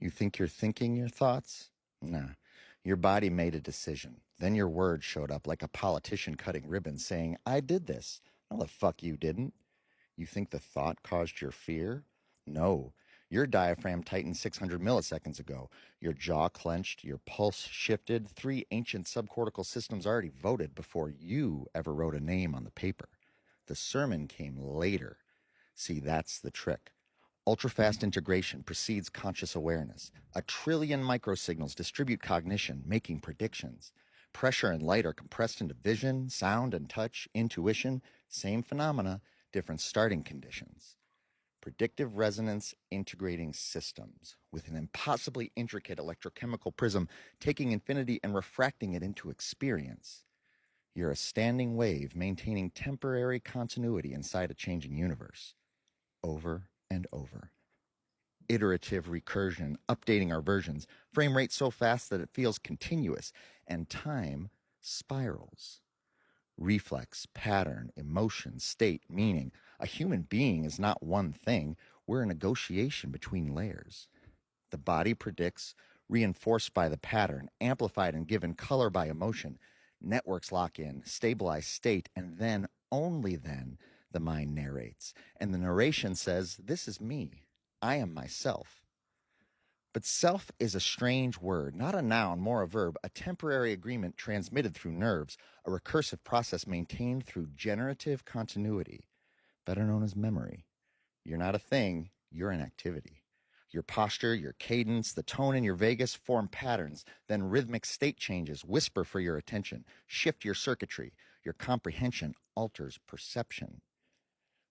You think you're thinking your thoughts? Nah. Your body made a decision. Then your words showed up like a politician cutting ribbons saying, I did this. No, the fuck you didn't. You think the thought caused your fear? No. Your diaphragm tightened 600 milliseconds ago. Your jaw clenched, your pulse shifted. 3 ancient subcortical systems already voted before you ever wrote a name on the paper. The sermon came later. See, that's the trick. Ultrafast integration precedes conscious awareness. 1 trillion microsignals distribute cognition, making predictions. Pressure and light are compressed into vision, sound and touch, intuition. Same phenomena, different starting conditions. Predictive resonance integrating systems with an impossibly intricate electrochemical prism taking infinity and refracting it into experience. You're a standing wave maintaining temporary continuity inside a changing universe. Over and over. Iterative recursion, updating our versions, frame rate so fast that it feels continuous, and time spirals. Reflex, pattern, emotion, state, meaning. A human being is not one thing. We're a negotiation between layers. The body predicts, reinforced by the pattern, amplified and given color by emotion. Networks lock in, stabilize state, and then, only then, the mind narrates. And the narration says, this is me. I am myself. But self is a strange word, not a noun, more a verb, a temporary agreement transmitted through nerves, a recursive process maintained through generative continuity, better known as memory. You're not a thing, you're an activity. Your posture, your cadence, the tone in your vagus form patterns, then rhythmic state changes whisper for your attention, shift your circuitry. Your comprehension alters perception.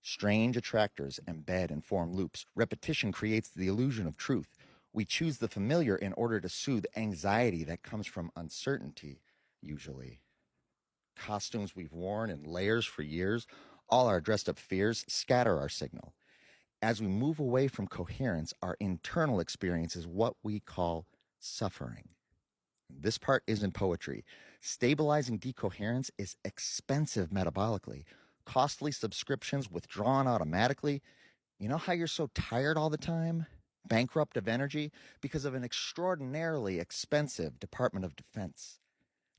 Strange attractors embed and form loops. Repetition creates the illusion of truth. We choose the familiar in order to soothe anxiety that comes from uncertainty, usually. Costumes we've worn in layers for years, all our dressed up fears, scatter our signal. As we move away from coherence, our internal experience is what we call suffering. This part isn't poetry. Stabilizing decoherence is expensive metabolically. Costly subscriptions withdrawn automatically. You know how you're so tired all the time? Bankrupt of energy because of an extraordinarily expensive Department of Defense.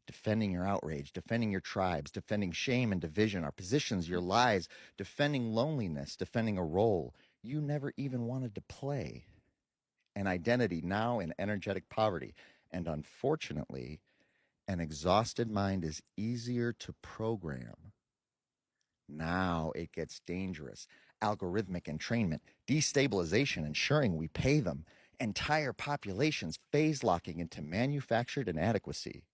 Defending your outrage, defending your tribes, defending shame and division, our positions, your lies, defending loneliness, defending a role you never even wanted to play. An identity now in energetic poverty. And unfortunately, an exhausted mind is easier to program. Now it gets dangerous. Algorithmic entrainment, destabilization, ensuring we pay them, entire populations phase locking into manufactured inadequacy.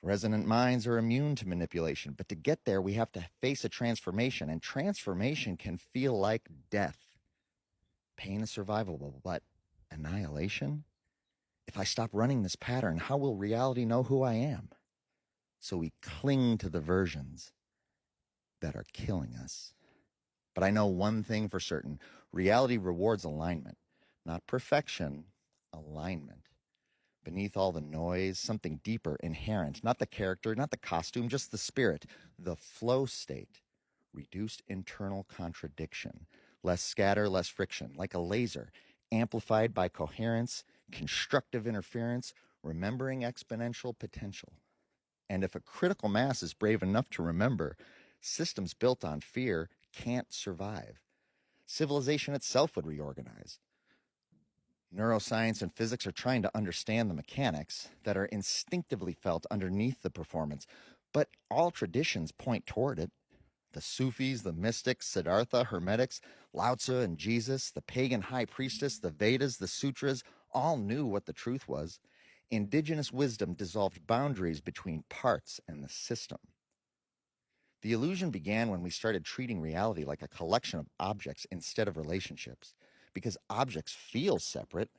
Resonant minds are immune to manipulation, but to get there, we have to face a transformation, and transformation can feel like death. Pain is survivable, but annihilation? If I stop running this pattern, how will reality know who I am? So we cling to the versions that are killing us. But I know one thing for certain. Reality rewards alignment, not perfection, alignment. Beneath all the noise, something deeper, inherent, not the character, not the costume, just the spirit, the flow state, reduced internal contradiction, less scatter, less friction, like a laser, amplified by coherence, constructive interference, remembering exponential potential. And if a critical mass is brave enough to remember, systems built on fear can't survive. Civilization itself would reorganize. Neuroscience and physics are trying to understand the mechanics that are instinctively felt underneath the performance, but all traditions point toward it. The Sufis, the mystics, Siddhartha, Hermetics, Lao Tzu and Jesus, the pagan high priestess, the Vedas, the Sutras, all knew what the truth was. Indigenous wisdom dissolved boundaries between parts and the system. The illusion began when we started treating reality like a collection of objects instead of relationships. Because objects feel separate,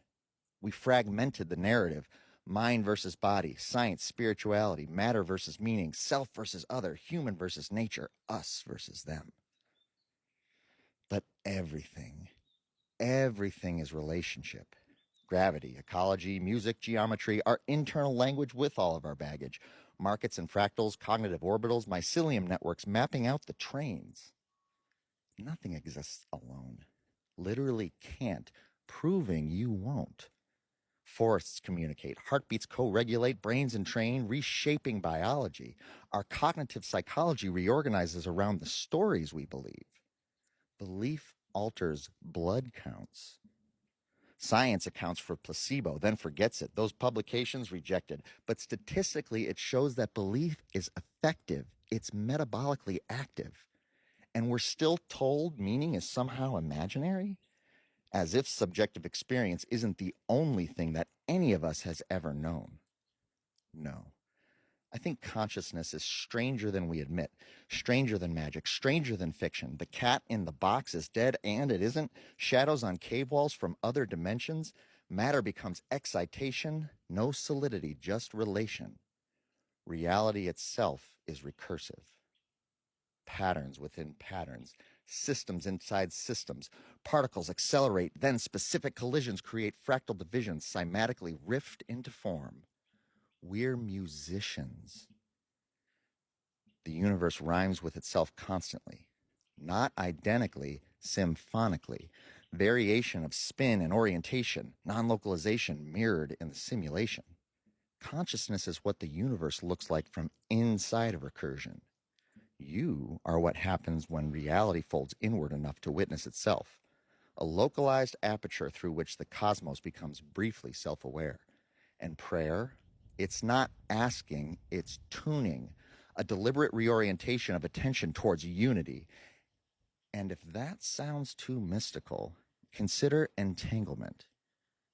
we fragmented the narrative. Mind versus body, science, spirituality, matter versus meaning, self versus other, human versus nature, us versus them. But everything is relationship. Gravity, ecology, music, geometry, our internal language with all of our baggage. Markets and fractals, cognitive orbitals, mycelium networks mapping out the trains. Nothing exists alone. Literally can't. proving you won't. Forests communicate, heartbeats co-regulate, brains entrain, reshaping biology. Our cognitive psychology reorganizes around the stories we believe. Belief alters blood counts. Science accounts for placebo, then forgets it. Those publications rejected. But statistically, it shows that belief is effective. It's metabolically active. And we're still told meaning is somehow imaginary? As if subjective experience isn't the only thing that any of us has ever known. No. I think consciousness is stranger than we admit, stranger than magic, stranger than fiction. The cat in the box is dead, and it isn't. Shadows on cave walls from other dimensions. Matter becomes excitation, no solidity, just relation. Reality itself is recursive. Patterns within patterns, systems inside systems. Particles accelerate, then specific collisions create fractal divisions, cymatically rift into form. We're musicians. The universe rhymes with itself constantly, not identically, symphonically. Variation of spin and orientation, non-localization mirrored in the simulation. Consciousness is what the universe looks like from inside of recursion. You are what happens when reality folds inward enough to witness itself. A localized aperture through which the cosmos becomes briefly self-aware. And prayer, it's not asking, it's tuning, a deliberate reorientation of attention towards unity. And if that sounds too mystical, consider entanglement.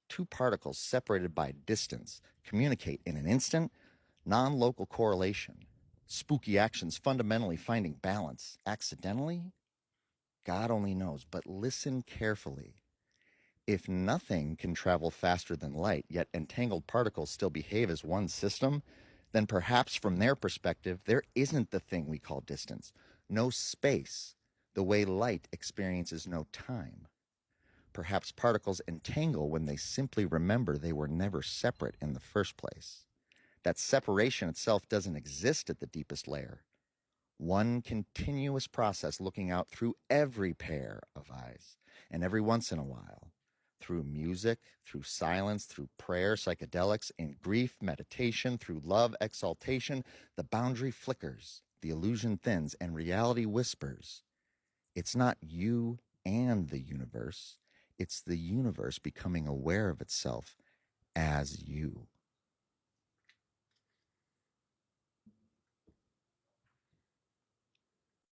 Two particles separated by distance communicate in an instant, non-local correlation. Spooky actions fundamentally finding balance. Accidentally? God only knows, but listen carefully. If nothing can travel faster than light, yet entangled particles still behave as one system, then perhaps from their perspective, there isn't the thing we call distance, no space, the way light experiences no time. Perhaps particles entangle when they simply remember they were never separate in the first place. That separation itself doesn't exist at the deepest layer. One continuous process looking out through every pair of eyes, and every once in a while, through music, through silence, through prayer, psychedelics, in grief, meditation, through love, exaltation, the boundary flickers, the illusion thins, and reality whispers. It's not you and the universe. It's the universe becoming aware of itself as you.